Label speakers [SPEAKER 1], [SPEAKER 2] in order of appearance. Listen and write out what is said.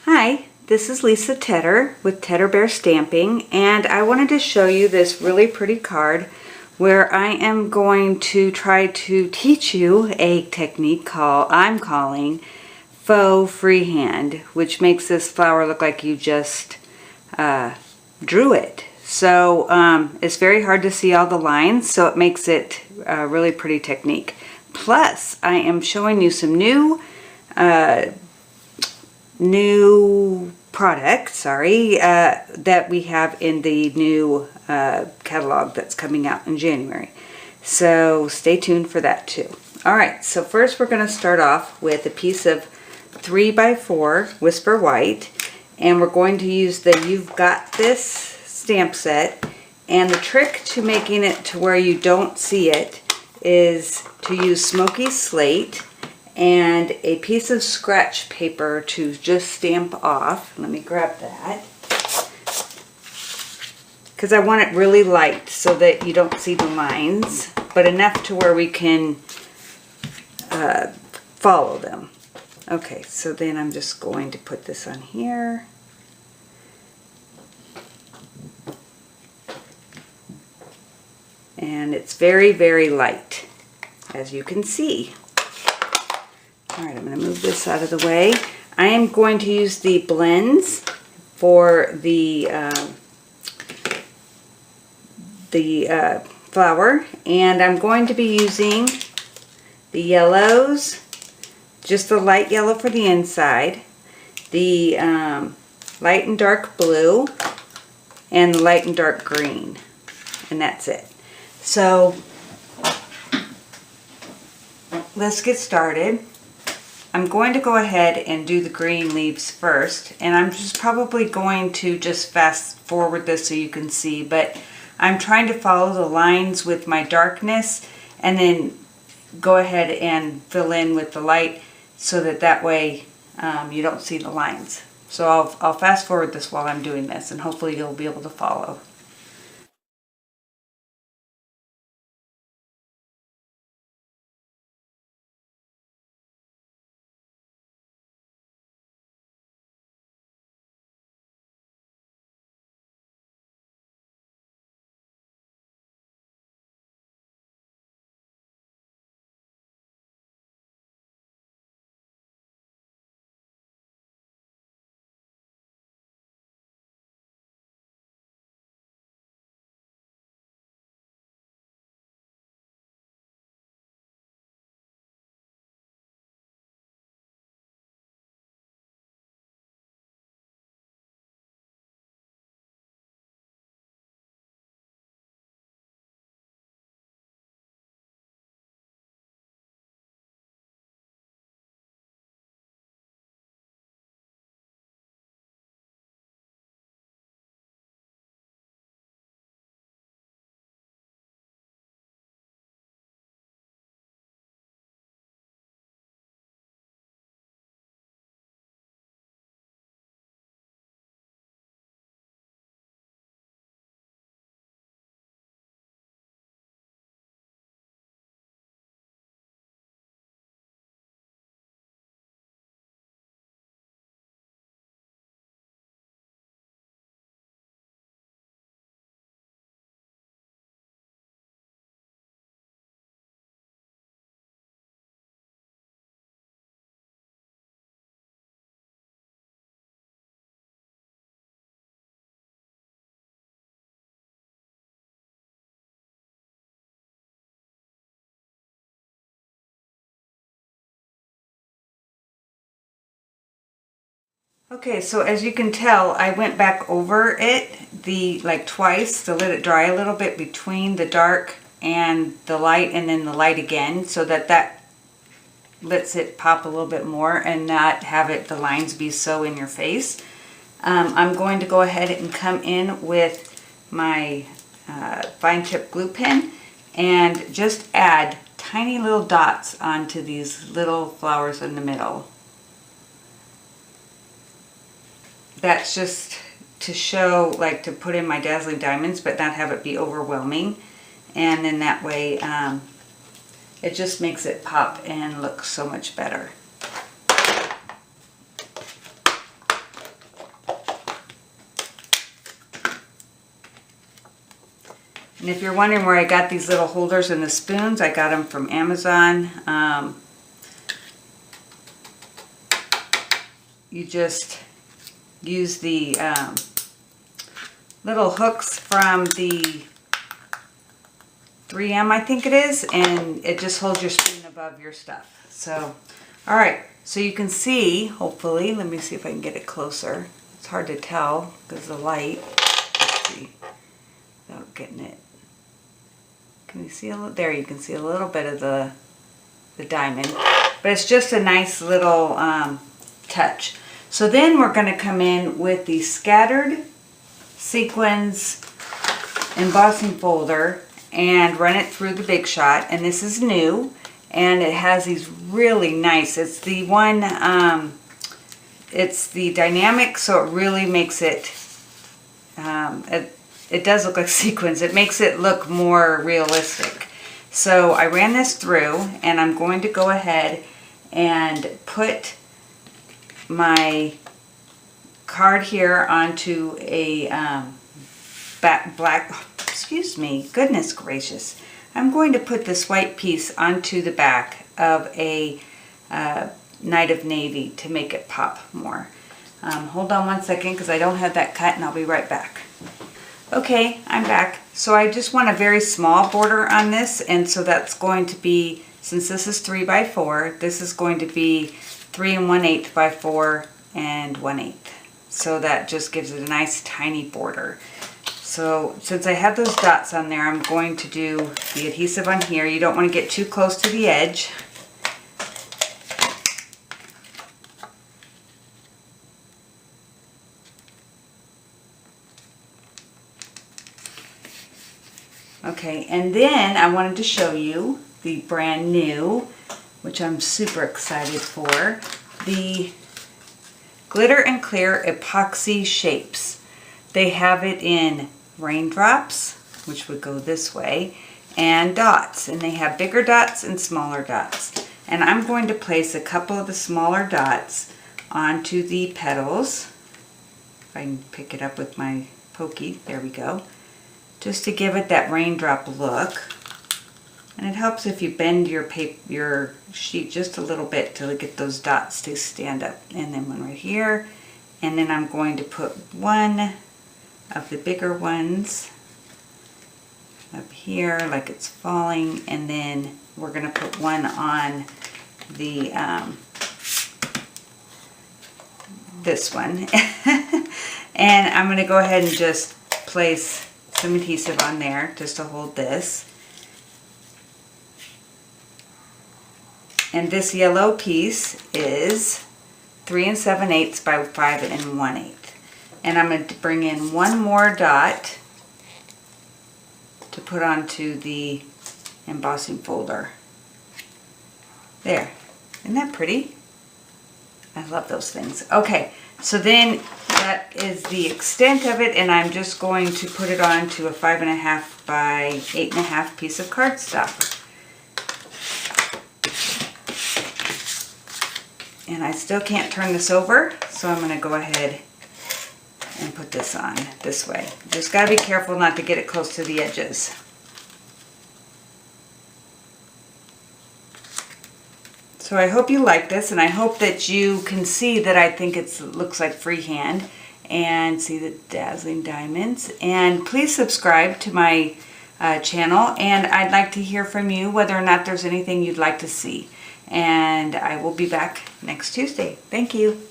[SPEAKER 1] Hi, this is Lisa Tedder with Tedder Bear Stamping, and I wanted to show you this really pretty card where I am going to try to teach you a technique I'm calling faux freehand, which makes this flower look like you just drew it. So it's very hard to see all the lines, so it makes it a really pretty technique. Plus, I am showing you some new products, that we have in the new catalog that's coming out in January. So stay tuned for that too. Alright, so first we're going to start off with a piece of 3x4 Whisper White, and we're going to use the You've Got This stamp set. And the trick to making it to where you don't see it is to use smoky slate and a piece of scratch paper to just stamp off. Let me grab that, because I want it really light so that you don't see the lines, but enough to where we can follow them. Okay, so then I'm just going to put this on here. And it's very, very light, as you can see. Alright, I'm going to move this out of the way. I am going to use the blends for the flower, and I'm going to be using the yellows, just the light yellow for the inside, the light and dark blue, and the light and dark green, and that's it. So let's get started. I'm going to go ahead and do the green leaves first, and I'm just probably going to just fast forward this so you can see, but I'm trying to follow the lines with my darkness and then go ahead and fill in with the light so that way you don't see the lines. So I'll fast forward this while I'm doing this, and hopefully you'll be able to follow. Okay, so as you can tell, I went back over it twice to let it dry a little bit between the dark and the light, and then the light again, so that lets it pop a little bit more and not have the lines be so in your face. I'm going to go ahead and come in with my fine tip glue pen and just add tiny little dots onto these little flowers in the middle. That's just to show, to put in my dazzling diamonds, but not have it be overwhelming. And then that way, it just makes it pop and look so much better. And if you're wondering where I got these little holders and the spoons, I got them from Amazon. You just use the little hooks from the 3M, I think it is, and it just holds your spoon above your stuff. So, all right, so you can see, hopefully, let me see if I can get it closer. It's hard to tell because of the light. Let's see, without getting it. Can you see a little? There, you can see a little bit of the diamond, but it's just a nice little touch. So then we're going to come in with the scattered sequins embossing folder and run it through the Big Shot. And this is new, and it has these really nice, it's the one, it's the dynamic, so it really makes it, it does look like sequins. It makes it look more realistic. So I ran this through, and I'm going to go ahead and put my card here onto a excuse me, goodness gracious. I'm going to put this white piece onto the back of a Night of Navy to make it pop more. Hold on one second because I don't have that cut, and I'll be right back. Okay, I'm back. So I just want a very small border on this, and so that's going to be, since this is 3 by 4, this is going to be 3 1/8 by 4 and 1/8. So that just gives it a nice tiny border. So since I have those dots on there, I'm going to do the adhesive on here. You don't want to get too close to the edge. Okay, and then I wanted to show you the brand new, which I'm super excited for, the Glitter and Clear Epoxy Shapes. They have it in raindrops, which would go this way, and dots. And they have bigger dots and smaller dots. And I'm going to place a couple of the smaller dots onto the petals. If I can pick it up with my pokey, there we go. Just to give it that raindrop look. And it helps if you bend your sheet just a little bit to get those dots to stand up. And then one right here. And then I'm going to put one of the bigger ones up here like it's falling. And then we're going to put one on the this one. And I'm going to go ahead and just place some adhesive on there just to hold this. And this yellow piece is 3 7/8 by 5 1/8. And I'm going to bring in one more dot to put onto the embossing folder. There. Isn't that pretty? I love those things. Okay, so then that is the extent of it, and I'm just going to put it onto a 5 1/2 by 8 1/2 piece of cardstock. And I still can't turn this over, so I'm going to go ahead and put this on this way. Just got to be careful not to get it close to the edges. So I hope you like this, and I hope that you can see that I think it looks like freehand, and see the dazzling diamonds. And please subscribe to my channel, and I'd like to hear from you whether or not there's anything you'd like to see. And I will be back next Tuesday. Thank you.